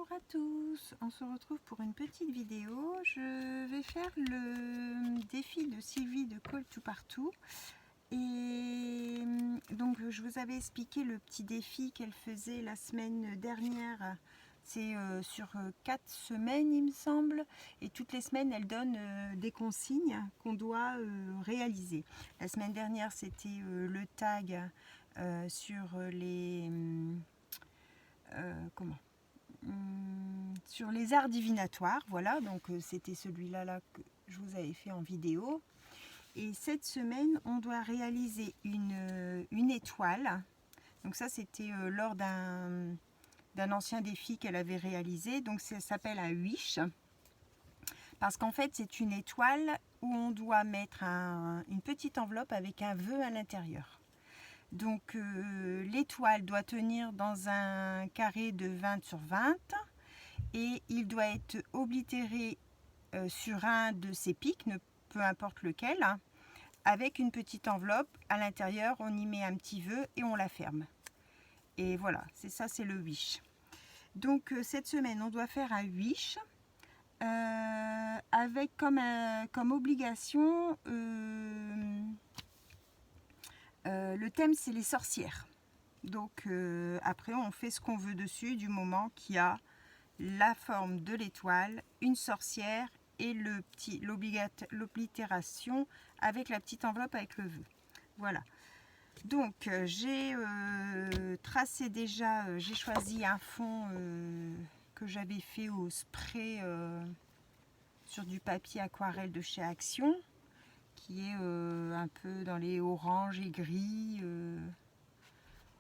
Bonjour à tous, on se retrouve pour une petite vidéo. Je vais faire le défi de Sylvie de Call to Partout. Et donc je vous avais expliqué le petit défi qu'elle faisait la semaine dernière. C'est sur 4 semaines il me semble, et toutes les semaines elle donne des consignes qu'on doit réaliser. La semaine dernière c'était le tag sur les sur les arts divinatoires, voilà, donc c'était celui-là là que je vous avais fait en vidéo. Et cette semaine, on doit réaliser une étoile. Donc ça, c'était lors d'un ancien défi qu'elle avait réalisé. Donc ça s'appelle un wish. Parce qu'en fait, c'est une étoile où on doit mettre une petite enveloppe avec un vœu à l'intérieur. Donc l'étoile doit tenir dans un carré de 20 sur 20 et il doit être oblitéré sur un de ses pics, peu importe lequel, avec une petite enveloppe. À l'intérieur, on y met un petit vœu et on la ferme. Et voilà, c'est ça, c'est le wish. Donc cette semaine, on doit faire un wish avec comme obligation, le thème c'est les sorcières. Donc après, on fait ce qu'on veut dessus du moment qu'il y a la forme de l'étoile, une sorcière et l'oblitération avec la petite enveloppe avec le vœu. Voilà. Donc j'ai tracé déjà, j'ai choisi un fond que j'avais fait au spray sur du papier aquarelle de chez Action, qui est un peu dans les oranges et gris,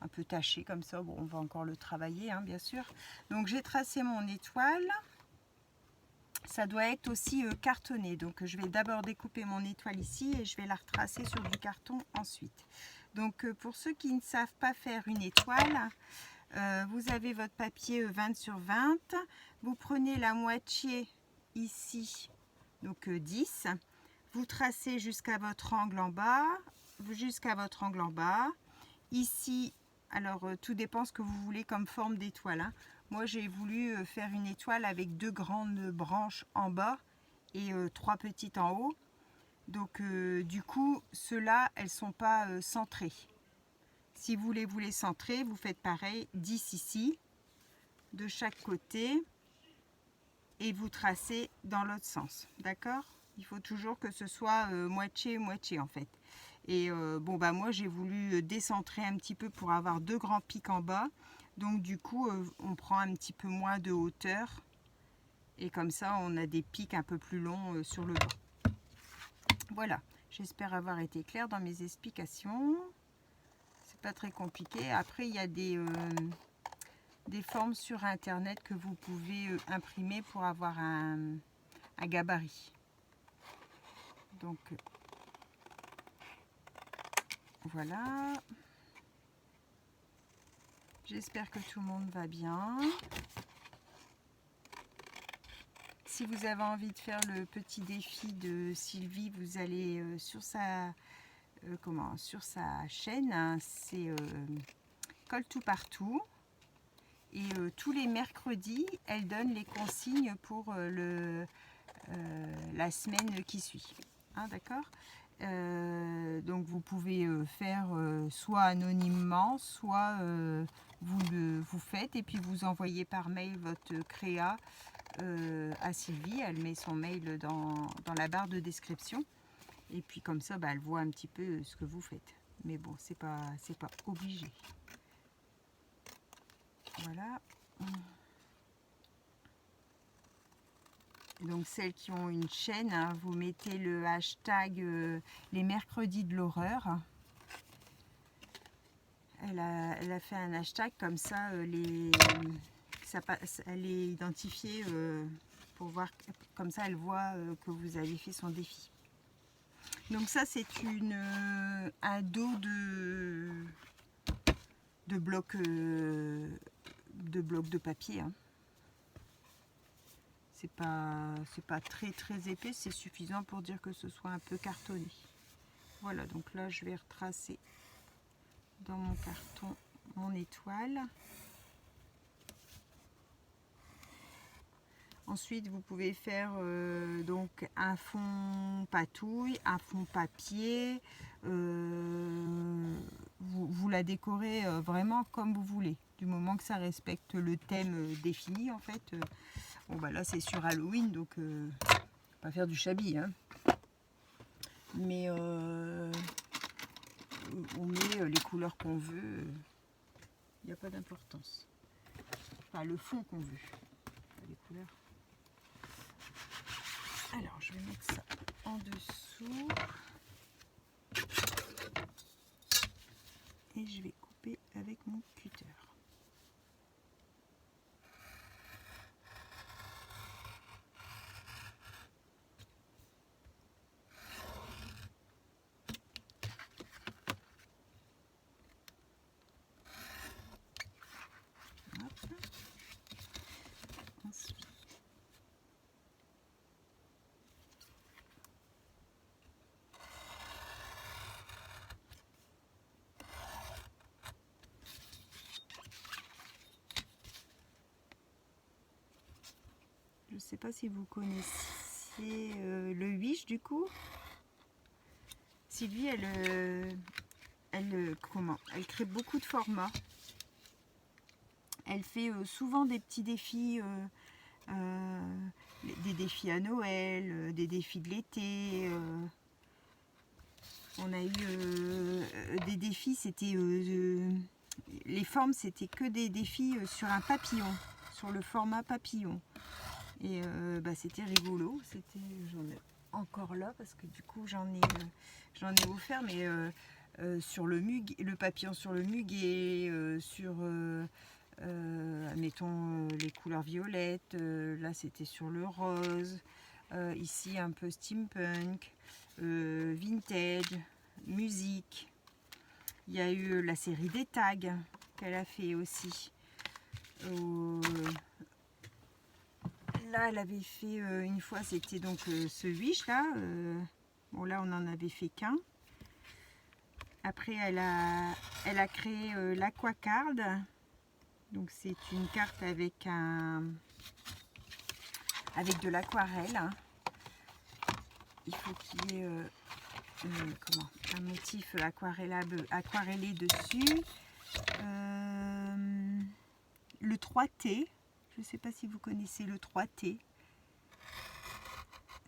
un peu taché comme ça. Bon, on va encore le travailler, hein, bien sûr. Donc j'ai tracé mon étoile. Ça doit être aussi cartonné, donc je vais d'abord découper mon étoile ici et je vais la retracer sur du carton ensuite. Donc pour ceux qui ne savent pas faire une étoile, vous avez votre papier 20 sur 20, vous prenez la moitié ici, donc 10, vous tracez jusqu'à votre angle en bas, ici, alors tout dépend ce que vous voulez comme forme d'étoile, hein. Moi, j'ai voulu faire une étoile avec 2 grandes branches en bas et 3 petites en haut. Donc, du coup, ceux-là, elles ne sont pas centrées. Si vous les voulez centrer, vous faites pareil, 10 ici, de chaque côté, et vous tracez dans l'autre sens. D'accord? Il faut toujours que ce soit moitié-moitié en fait. Et bon, bah moi, j'ai voulu décentrer un petit peu pour avoir 2 grands pics en bas. Donc du coup, on prend un petit peu moins de hauteur et comme ça, on a des pics un peu plus longs sur le dos. Voilà, j'espère avoir été claire dans mes explications. C'est pas très compliqué. Après, il y a des formes sur internet que vous pouvez imprimer pour avoir un gabarit. Donc voilà. J'espère que tout le monde va bien. Si vous avez envie de faire le petit défi de Sylvie, vous allez sur sa chaîne, hein, c'est Call to Partout. Et tous les mercredis, elle donne les consignes pour la semaine qui suit. Hein, d'accord ? Donc vous pouvez faire soit anonymement, soit vous faites et puis vous envoyez par mail votre créa à Sylvie. Elle met son mail dans la barre de description et puis comme ça, bah, elle voit un petit peu ce que vous faites. Mais bon, c'est pas obligé. Voilà. Donc celles qui ont une chaîne, hein, vous mettez le hashtag les mercredis de l'horreur. Elle a fait un hashtag comme ça, elle est identifiée pour voir, comme ça elle voit que vous avez fait son défi. Donc ça c'est un dos de blocs de papier, hein. C'est pas très épais, c'est suffisant pour dire que ce soit un peu cartonné. Voilà, donc là je vais retracer dans mon carton mon étoile. Ensuite, vous pouvez faire donc un fond patouille, un fond papier. Vous la décorez vraiment comme vous voulez, du moment que ça respecte le thème défini en fait. Bon bah là c'est sur Halloween, donc pas faire du shabby, hein. Mais on met les couleurs qu'on veut, il n'y a pas d'importance. Enfin le fond qu'on veut, pas les couleurs. Alors je vais mettre ça en dessous. Et je vais couper avec mon cutter. Hop. Ensuite, je ne sais pas si vous connaissez le wish du coup. Sylvie, elle crée beaucoup de formats. Elle fait souvent des petits défis, des défis à Noël, des défis de l'été. On a eu des défis, c'était les formes, c'était que des défis sur un papillon, sur le format papillon. Et bah, c'était rigolo. J'en ai encore là parce que du coup j'en ai offert, mais sur le papillon sur le muguet, sur admettons les couleurs violettes. Là c'était sur le rose. Ici un peu steampunk, vintage, musique. Il y a eu la série des tags qu'elle a fait aussi. Là, elle avait fait une fois, c'était donc ce wish là. Bon, là, on n'en avait fait qu'un. Après, elle a créé l'Aquacard. Donc, c'est une carte avec de l'aquarelle. Il faut qu'il y ait un motif aquarellé dessus. Le 3T. Je ne sais pas si vous connaissez le 3T.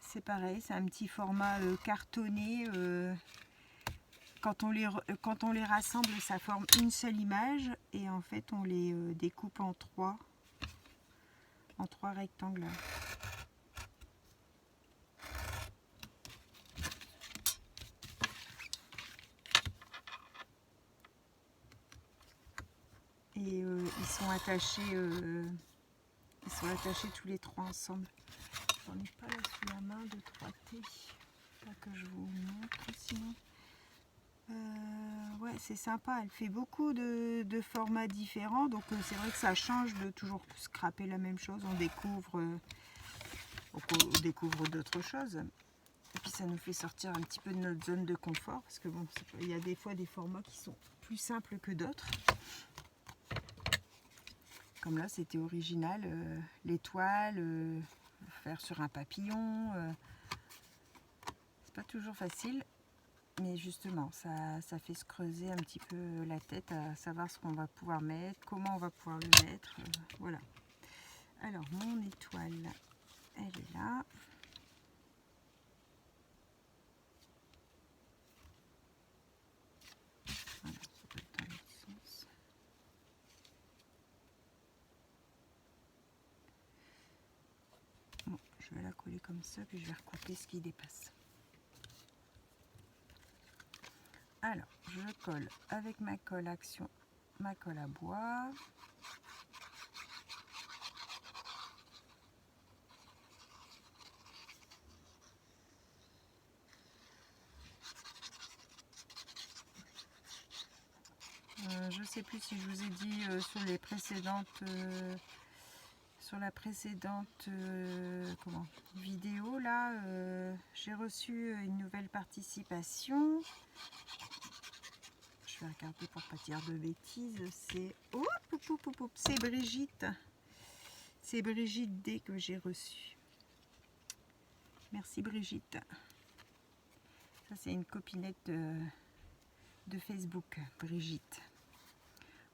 C'est pareil, c'est un petit format cartonné. Quand on les rassemble, ça forme une seule image. Et en fait, on les découpe en trois rectangles. Et ils sont attachés tous les trois ensemble. J'en ai pas là sous la main de 3T. Pas que je vous montre sinon. Ouais, c'est sympa. Elle fait beaucoup de formats différents. Donc c'est vrai que ça change de toujours scraper la même chose. On découvre d'autres choses. Et puis ça nous fait sortir un petit peu de notre zone de confort. Parce que bon, il y a des fois des formats qui sont plus simples que d'autres. Comme là, c'était original. L'étoile, faire sur un papillon. C'est pas toujours facile. Mais justement, ça fait se creuser un petit peu la tête à savoir ce qu'on va pouvoir mettre, comment on va pouvoir le mettre. Voilà. Alors, mon étoile, elle est là. Voilà, ça peut être dans l'autre sens. Bon, je vais la coller comme ça, puis je vais recouper ce qui dépasse. Alors, je colle avec ma colle Action, ma colle à bois. Je ne sais plus si je vous ai dit sur la précédente vidéo là, j'ai reçu une nouvelle participation. Je vais regarder pour pas dire de bêtises. C'est Brigitte. C'est Brigitte D que j'ai reçu. Merci Brigitte. Ça c'est une copinette de Facebook, Brigitte.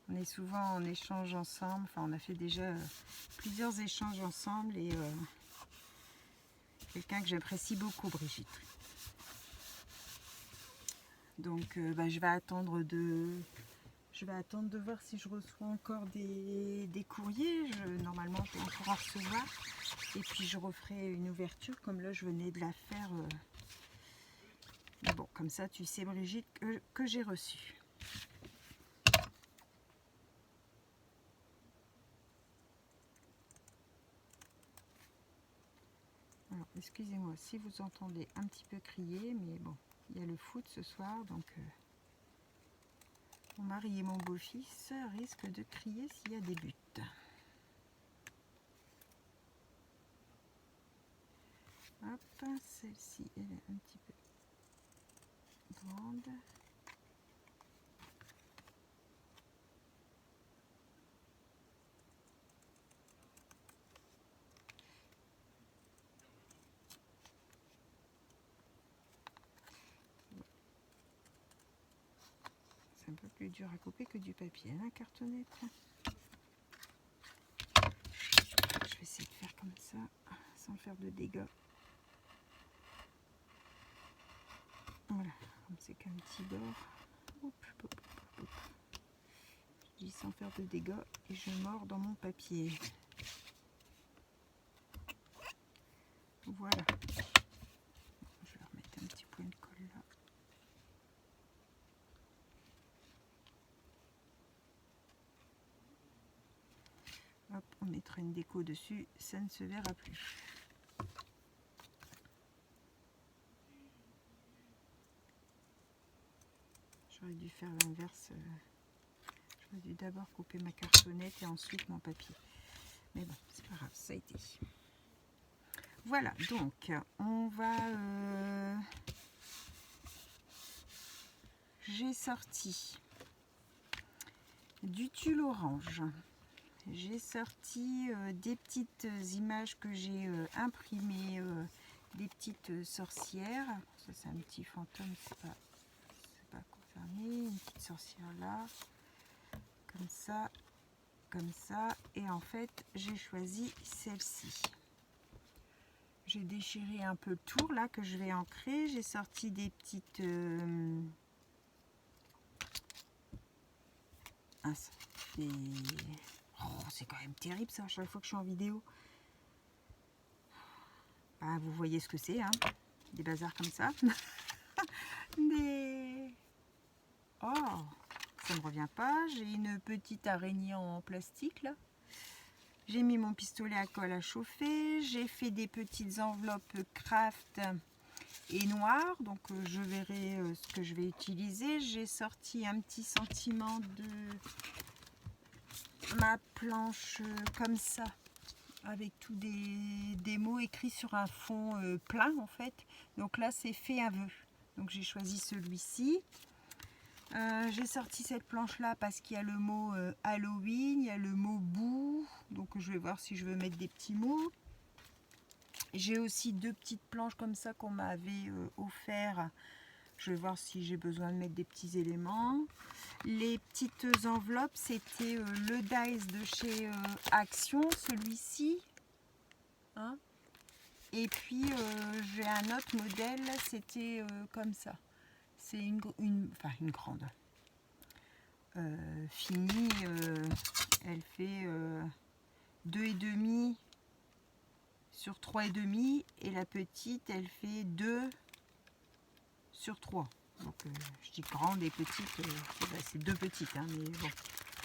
On est souvent en échange ensemble, enfin on a fait déjà plusieurs échanges ensemble et quelqu'un que j'apprécie beaucoup, Brigitte. Donc je vais attendre de voir si je reçois encore des courriers. Normalement je vais encore en recevoir et puis je referai une ouverture comme là je venais de la faire. Mais bon, comme ça tu sais Brigitte que j'ai reçu. Alors, excusez-moi si vous entendez un petit peu crier, mais bon, il y a le foot ce soir, donc mon mari et mon beau-fils risquent de crier s'il y a des buts. Hop, celle-ci, elle est un petit peu grande. C'est un peu plus dur à couper que du papier, hein, cartonnette. Je vais essayer de faire comme ça, sans faire de dégâts. Voilà, comme c'est qu'un petit bord. Hop, hop, hop, hop. Je dis sans faire de dégâts et je mords dans mon papier. Voilà. Je vais remettre un petit point de colle là. Hop, on mettra une déco dessus, ça ne se verra plus. J'aurais dû faire l'inverse. J'aurais dû d'abord couper ma cartonnette et ensuite mon papier. Mais bon, c'est pas grave, ça a été. Voilà, donc on va... J'ai sorti du tulle orange. J'ai sorti des petites images que j'ai imprimées, des petites sorcières. Ça c'est un petit fantôme, c'est pas concerné. Une petite sorcière là, comme ça. Et en fait, j'ai choisi celle-ci. J'ai déchiré un peu le tour là que je vais ancrer. J'ai sorti des petites... Oh, c'est quand même terrible ça, à chaque fois que je suis en vidéo. Bah, vous voyez ce que c'est, hein, des bazars comme ça. Oh, ça me revient pas. J'ai une petite araignée en plastique là. J'ai mis mon pistolet à colle à chauffer. J'ai fait des petites enveloppes craft et noires. Donc je verrai ce que je vais utiliser. J'ai sorti un petit sentiment de ma planche comme ça, avec tous des mots écrits sur un fond plein en fait. Donc là c'est fait un vœu. Donc j'ai choisi celui-ci. J'ai sorti cette planche là parce qu'il y a le mot Halloween, il y a le mot boue. Donc je vais voir si je veux mettre des petits mots. J'ai aussi deux petites planches comme ça qu'on m'avait offert. Je vais voir si j'ai besoin de mettre des petits éléments. Les petites enveloppes, c'était le dice de chez Action, celui-ci. Hein, et puis j'ai un autre modèle, c'était comme ça. C'est une grande. Finie, elle fait 2,5 sur 3,5 et la petite, elle fait 2 sur 3. Donc je dis grande et petite, c'est deux petites, hein, mais bon,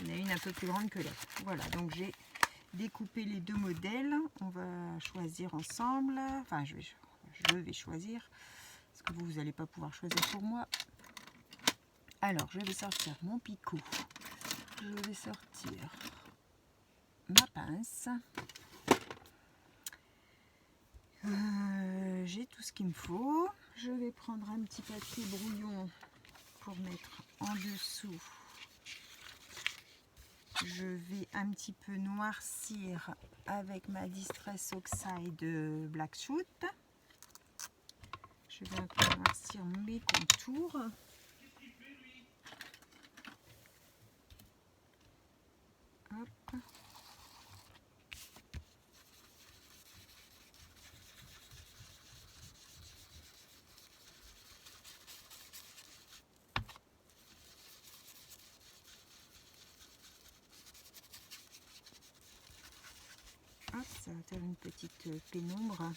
il y en a une un peu plus grande que l'autre. Voilà, donc j'ai découpé les deux modèles. On va choisir ensemble. Enfin, je vais choisir, parce que vous n'allez pas pouvoir choisir pour moi. Alors, je vais sortir mon picot. Je vais sortir ma pince. J'ai tout ce qu'il me faut. Je vais prendre un petit papier brouillon pour mettre en dessous je vais un petit peu noircir avec ma Distress Oxide Black Soot. Je vais un peu noircir mes contours. Hop. Hop, ça va faire une petite pénombre.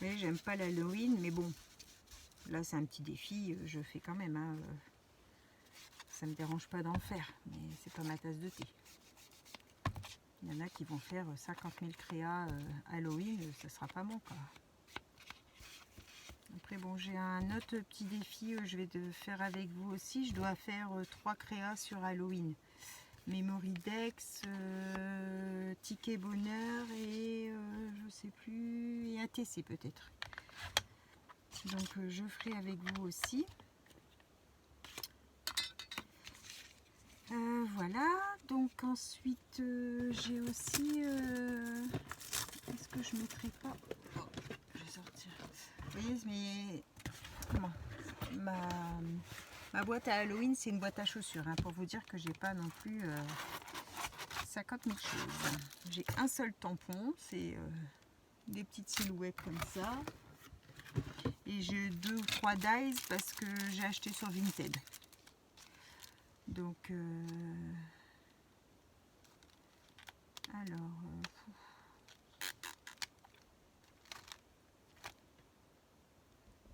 Oui, j'aime pas l'Halloween, mais bon, là c'est un petit défi, je fais quand même. Hein. Ça me dérange pas d'en faire, mais c'est pas ma tasse de thé. Il y en a qui vont faire 50 000 créas Halloween, ça sera pas mon cas. Après bon, j'ai un autre petit défi je vais faire avec vous aussi. Je dois faire 3 créas sur Halloween. Memory Dex, Ticket Bonheur et je sais plus, et ATC peut-être. Donc je ferai avec vous aussi. Voilà, donc ensuite j'ai aussi, est-ce que je mettrai pas, oh, je vais sortir, vous voyez, mais comment, ma boîte à Halloween c'est une boîte à chaussures, hein, pour vous dire que j'ai pas non plus 50 000 choses. J'ai un seul tampon, c'est des petites silhouettes comme ça, et j'ai 2 ou 3 dies parce que j'ai acheté sur Vinted. Donc alors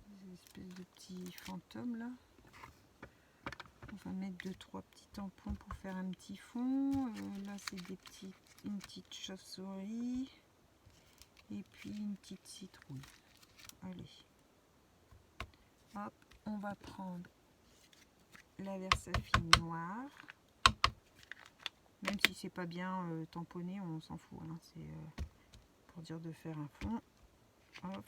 des espèces de petits fantômes là. On va mettre 2-3 petits tampons pour faire un petit fond. Là c'est une petite chauve-souris et puis une petite citrouille. Allez, hop, on va prendre la Versafine noire. Même si c'est pas bien tamponné, on s'en fout. Hein. C'est pour dire de faire un fond. Hop.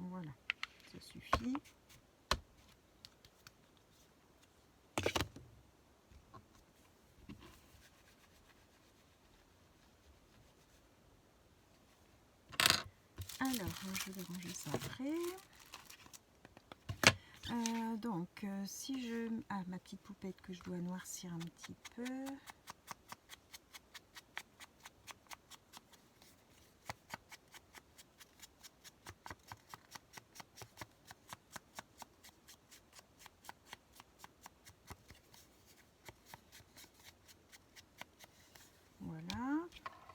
Voilà, ça suffit. Alors, je vais ranger ça après. Donc, si je... Ah, ma petite poupette que je dois noircir un petit peu. Voilà.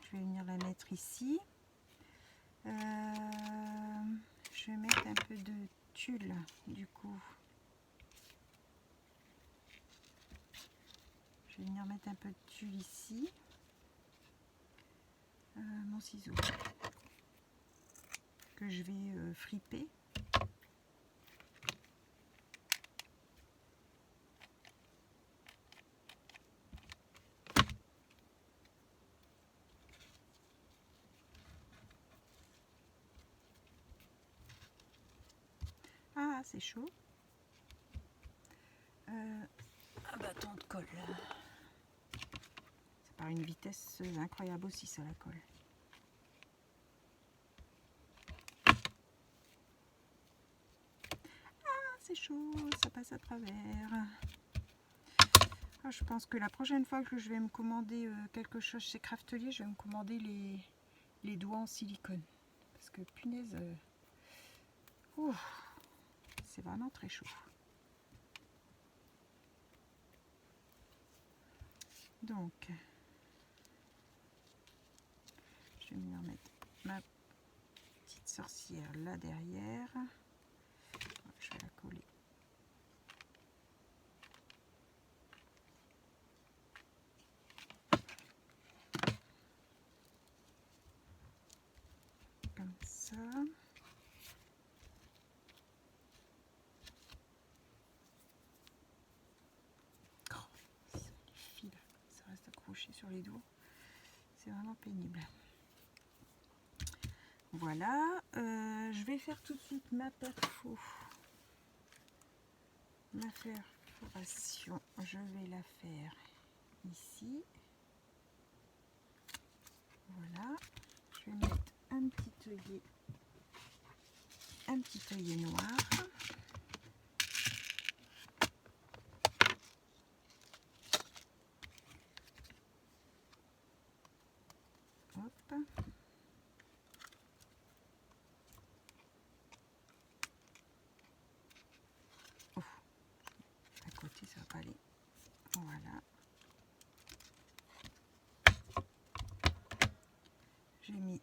Je vais venir la mettre ici. Je vais mettre un peu de tulle, du coup. Je vais venir mettre un peu de tulle ici. Mon ciseau que je vais friper. Ah, c'est chaud. Un bâton de colle. C'est par une vitesse incroyable aussi, ça, la colle. Ah, c'est chaud, ça passe à travers. Ah, je pense que la prochaine fois que je vais me commander quelque chose chez Craftelier, je vais me commander les doigts en silicone. Parce que punaise, c'est vraiment très chaud. Donc, je vais venir mettre ma petite sorcière là derrière. Je vais la coller. Comme ça. Oh, les fils, ça reste accroché sur les doigts. C'est vraiment pénible. Voilà, je vais faire tout de suite ma perfo. Ma perforation, je vais la faire ici. Voilà, je vais mettre un petit œillet noir. Hop. Oh, à côté ça va pas aller. Voilà. J'ai mis,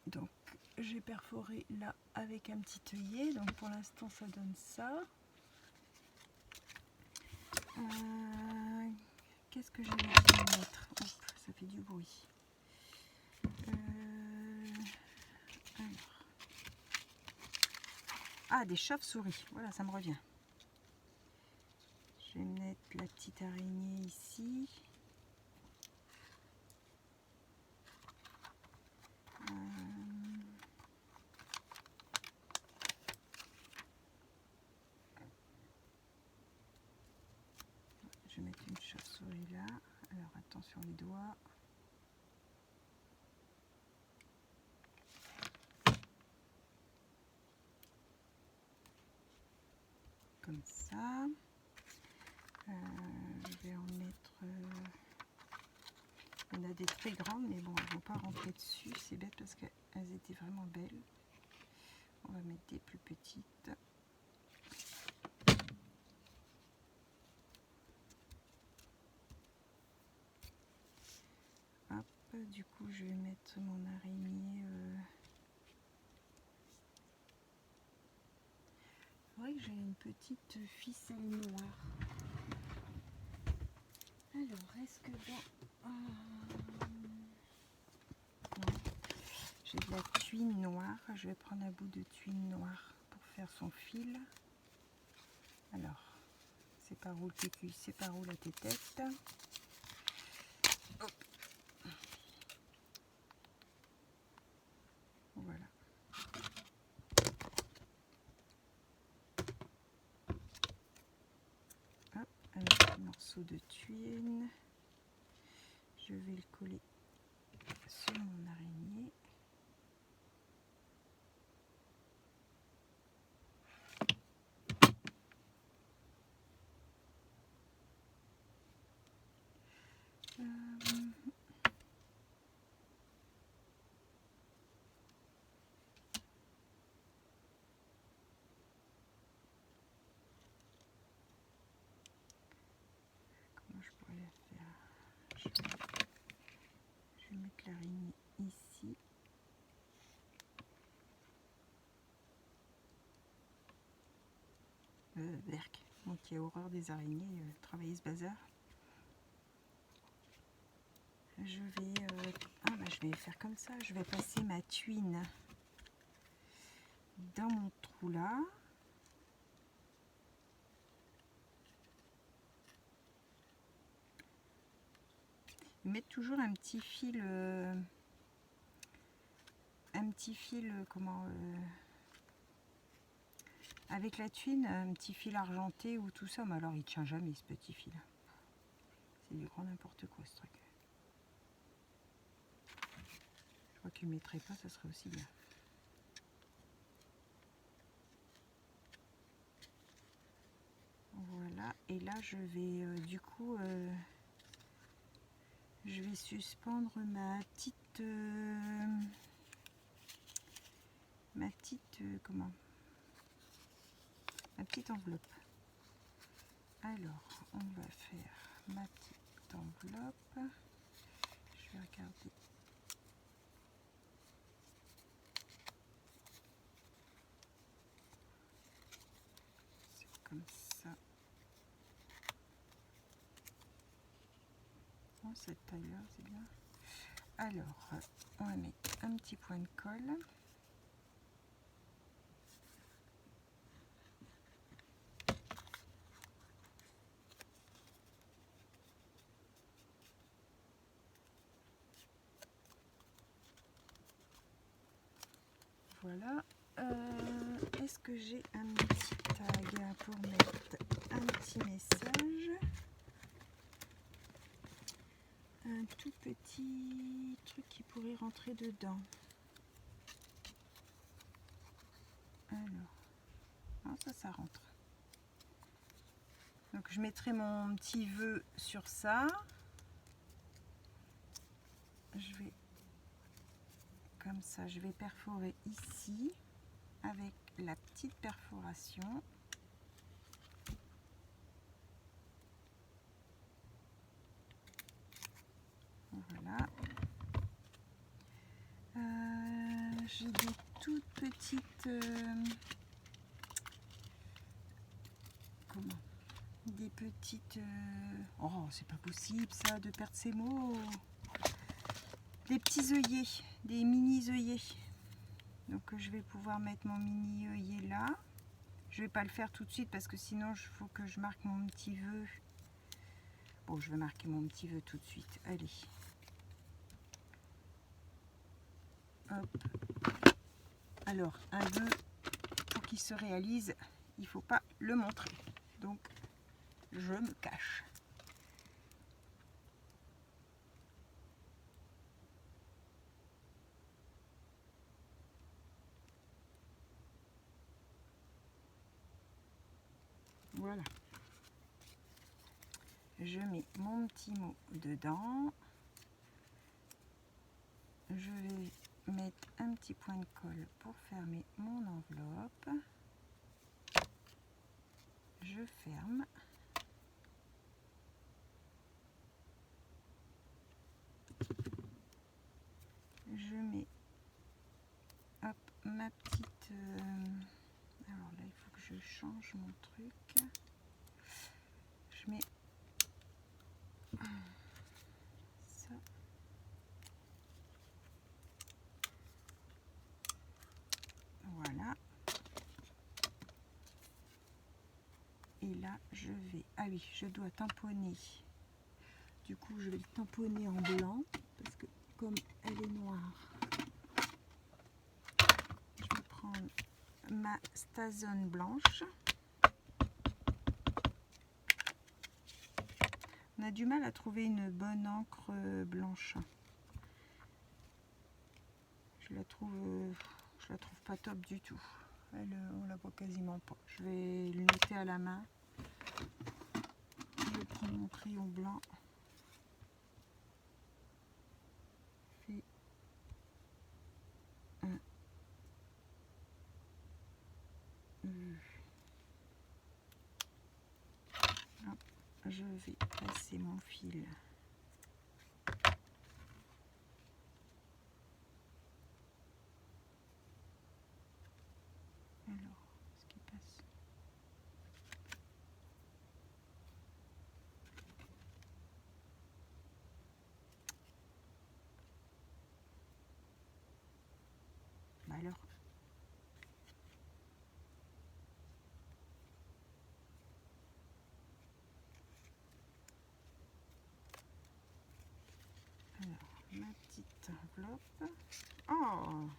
donc j'ai perforé là avec un petit œillet, donc pour l'instant ça donne ça. Qu'est-ce que je vais mettre? Oups, ça fait du bruit. Alors. Ah, des chauves-souris, voilà, ça me revient. Je vais mettre la petite araignée ici. Je vais mettre une chauve-souris là. Alors attention les doigts. Comme ça. Je vais en mettre. On a des très grandes, mais bon, elles ne vont pas rentrer dessus. C'est bête parce qu'elles étaient vraiment belles. On va mettre des plus petites. Hop, du coup, je vais mettre mon araignée. C'est vrai que j'ai une petite ficelle noire. Alors, est-ce que dans... j'ai de la tuile noire. Je vais prendre un bout de tuile noire pour faire son fil. Alors, c'est par où le PQ, c'est par où la tétette. Hop. Voilà. Hop, un petit morceau de tuile. Je vais le coller sur mon araignée. Comment je pourrais la faire? Je vais mettre l'araignée ici. Berk, moi qui ai horreur des araignées, travailler ce bazar. Je vais faire comme ça. Je vais passer ma tuile dans mon trou là. Mettre toujours un petit fil, comment, avec la tuile, un petit fil argenté ou tout ça. Mais alors il tient jamais ce petit fil. C'est du grand n'importe quoi ce truc. Je crois qu'il ne mettrait pas, ça serait aussi bien. Voilà, et là je vais du coup je vais suspendre ma petite comment, ma petite enveloppe. Alors on va faire ma petite cette enveloppe. Je vais regarder. C'est comme ça. Oh, cette taille-là, c'est bien. Alors, on va mettre un petit point de colle. Voilà. Est-ce que j'ai un petit tag pour mettre un petit message? Un tout petit truc qui pourrait rentrer dedans. Alors, non, ça rentre. Donc je mettrai mon petit vœu sur ça. Je vais comme ça, je vais perforer ici avec la petite perforation. Voilà. J'ai des toutes petites des petites oh, c'est pas possible ça de perdre ces mots. Des petits œillets, des mini œillets. Donc je vais pouvoir mettre mon mini œillet là. Je vais pas le faire tout de suite parce que sinon il faut que je marque mon petit vœu. Bon, je vais marquer mon petit vœu tout de suite. Allez. Hop. Alors, un vœu, pour qu'il se réalise, il ne faut pas le montrer. Donc, je me cache. Voilà. Je mets mon petit mot dedans. Je vais mettre un petit point de colle pour fermer mon enveloppe. Je ferme. Je mets hop, ma petite... alors là, il faut que je change mon truc. Je mets ça. Voilà. Et là, je vais... Ah oui, je dois tamponner. Du coup, je vais le tamponner en blanc parce que comme elle est noire, je vais prendre ma Stazone blanche. On a du mal à trouver une bonne encre blanche. Je la trouve pas top du tout. On la voit quasiment pas. Je vais le noter à la main. Je vais prendre mon crayon blanc. Fait un hop, je vais passer mon fil. Alors, ce qui passe. Bah alors. Alors, ma petite enveloppe. Oh!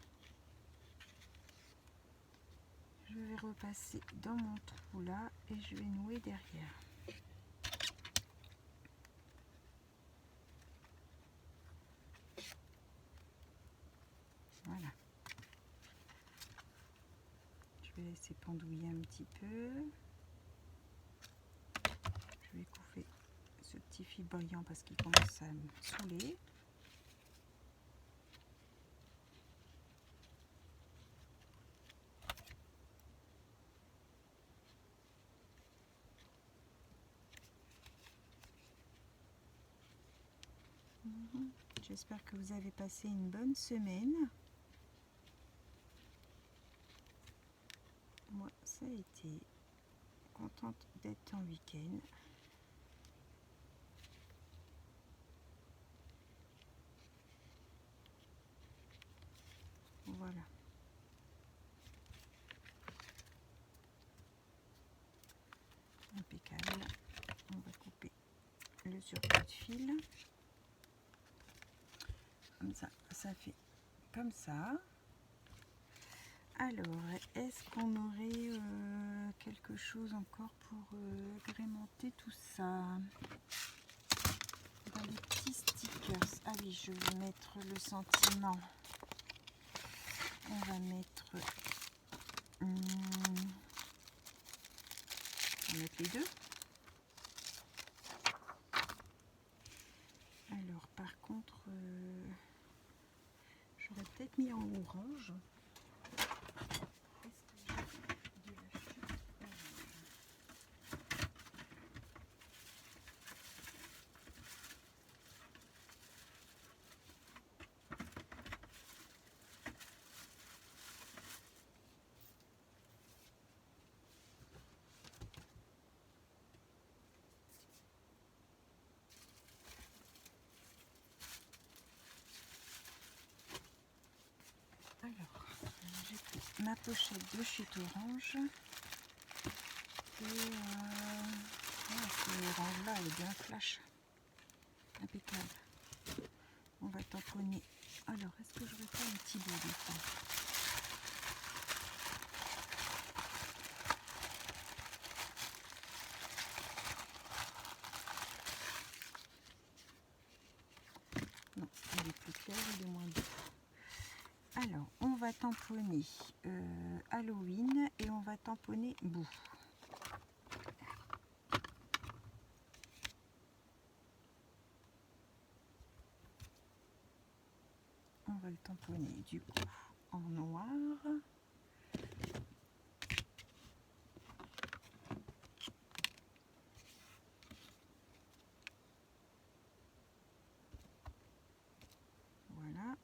Je vais repasser dans mon trou là et je vais nouer derrière. Voilà. Je vais laisser pendouiller un petit peu. Je vais couper ce petit fil brillant parce qu'il commence à me saouler. J'espère que vous avez passé une bonne semaine. Moi, ça a été. Contente d'être en week-end. Voilà. Impeccable. On va couper le surplus de fil. Comme ça fait comme ça. Alors, est-ce qu'on aurait quelque chose encore pour agrémenter tout ça? Dans les petits stickers. Ah oui, je vais mettre le sentiment. On va mettre... on va mettre les deux. Alors, par contre, j'aurais peut-être mis en orange. Alors, j'ai pris ma pochette de chute orange. Et ce orange là est bien flash. Impeccable. On va tamponner. Alors, est-ce que je vais faire un petit bout de temps? Non, il est plus clair, il est moins doux. Alors, on va tamponner Halloween et on va tamponner Boo. On va le tamponner du coup en noir. Voilà.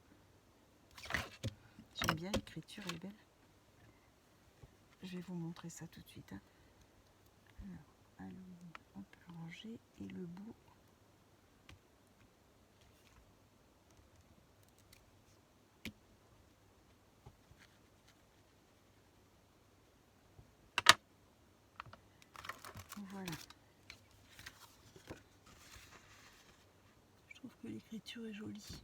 J'aime bien, l'écriture est belle. Je vais vous montrer ça tout de suite. Hein. Alors, Halloween, on peut ranger et le bout. Voilà. Je trouve que l'écriture est jolie.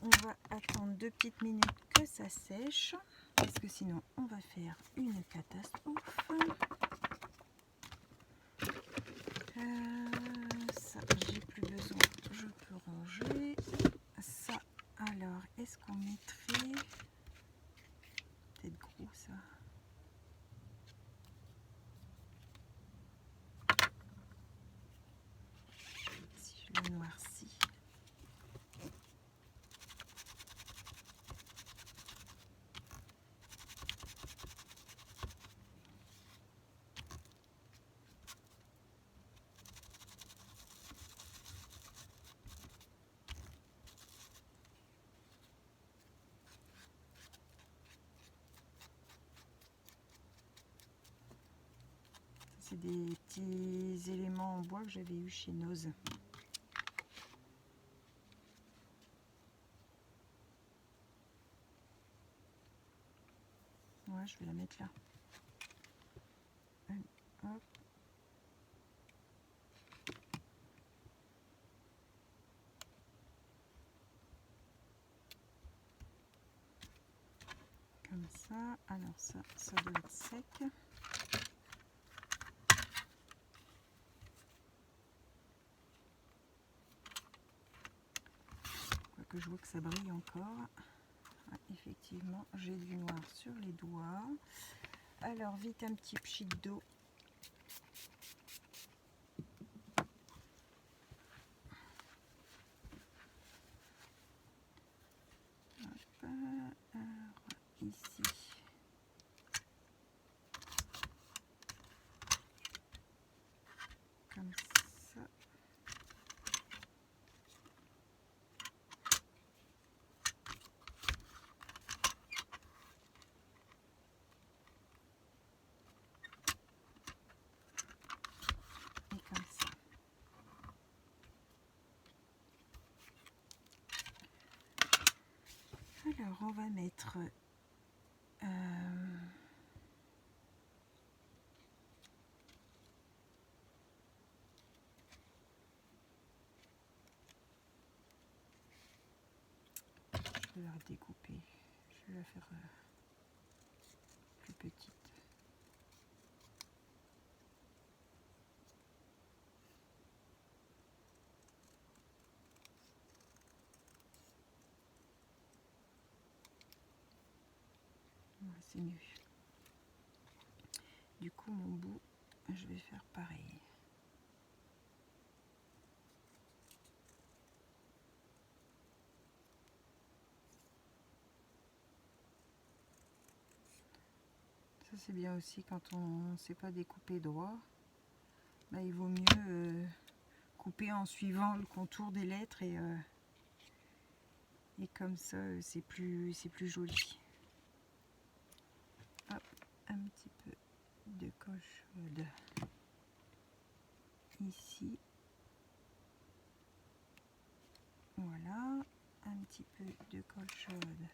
On va attendre 2 petites minutes que ça sèche, parce que sinon on va faire une catastrophe. Ça, j'ai plus besoin, je peux ranger. Ça, alors, est-ce qu'on mettrait... Peut-être gros ça. Si je le noircis. C'est des petits éléments en bois que j'avais eu chez Noz. Ouais, je vais la mettre là. Hop. Comme ça. Alors ça doit être sec. Quoique je vois que ça brille encore. Ouais, effectivement, j'ai du noir sur les doigts. Alors, vite un petit pchit d'eau. Ici. Comme ça. Alors on va mettre je vais la redécouper, je vais la faire plus petite. Ouais, c'est mieux. Du coup mon bout, je vais faire pareil. Ça c'est bien aussi quand on ne sait pas découper droit. Là, il vaut mieux couper en suivant le contour des lettres et comme ça c'est plus joli. Hop, un petit peu de colle chaude ici. Voilà, un petit peu de colle chaude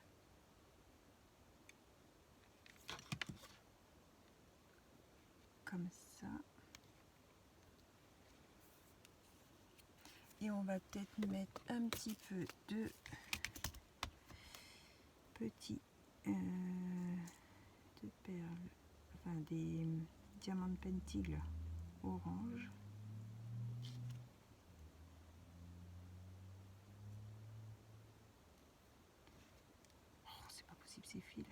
comme ça. Et on va peut-être mettre un petit peu de petits de perles, enfin des diamants pentil orange. Oh, c'est pas possible ces fils.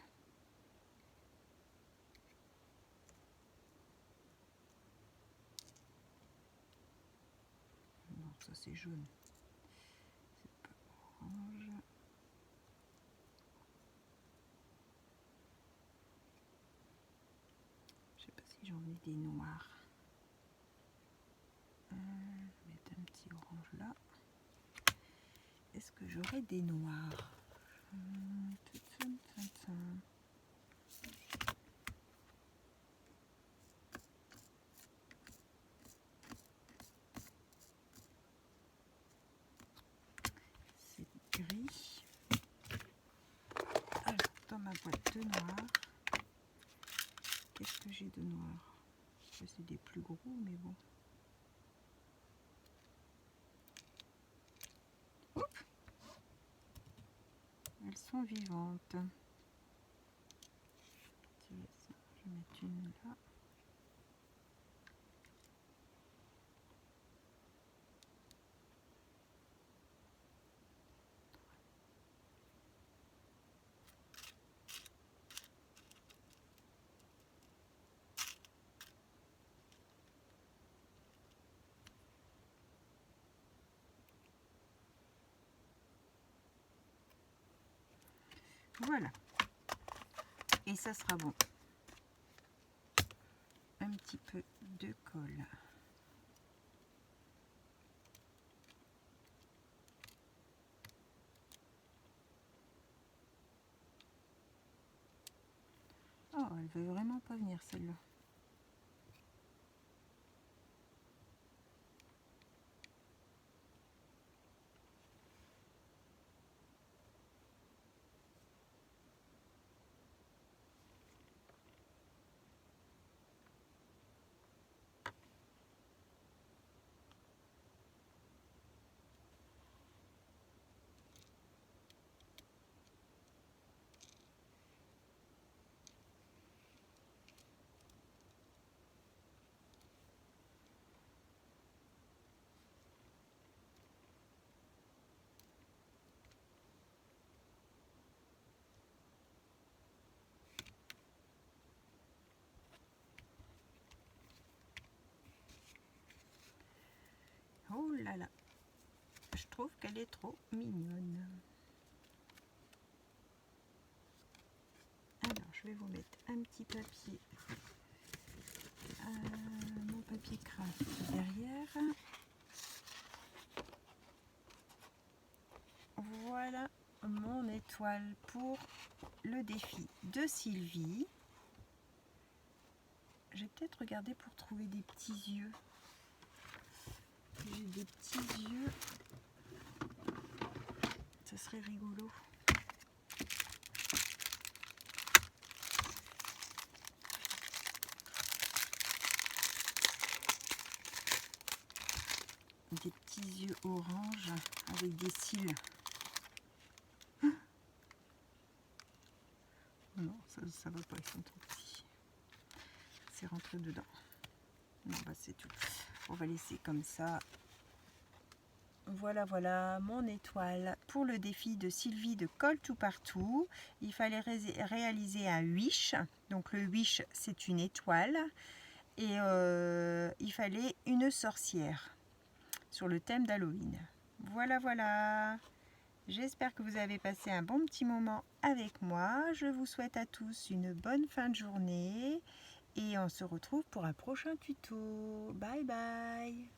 Non, ça c'est jaune. C'est pas orange. Je sais pas si j'en ai des noirs. Je vais mettre un petit orange là. Est-ce que j'aurai des noirs? C'est gris. Alors, dans ma boîte de noir, qu'est-ce que j'ai de noir? C'est des plus gros, mais bon. Oups, elles sont vivantes. Je vais mettre une là. Voilà. Et ça sera bon. Un petit peu de colle. Oh, elle veut vraiment pas venir celle-là. Oh là là, je trouve qu'elle est trop mignonne. Alors, je vais vous mettre un petit papier, mon papier craft derrière. Voilà mon étoile pour le défi de Sylvie. J'ai peut-être regardé pour trouver des petits yeux. J'ai des petits yeux. Ça serait rigolo. des petits yeux orange avec des cils. Non, ça va pas, ils sont trop petits. C'est rentré dedans. Non, bah c'est tout. On va laisser comme ça. Voilà, voilà mon étoile pour le défi de Sylvie de Colle tout partout. Il fallait réaliser un wish. Donc le wish, c'est une étoile. Et il fallait une sorcière sur le thème d'Halloween. Voilà, voilà. J'espère que vous avez passé un bon petit moment avec moi. Je vous souhaite à tous une bonne fin de journée. Et on se retrouve pour un prochain tuto. Bye bye.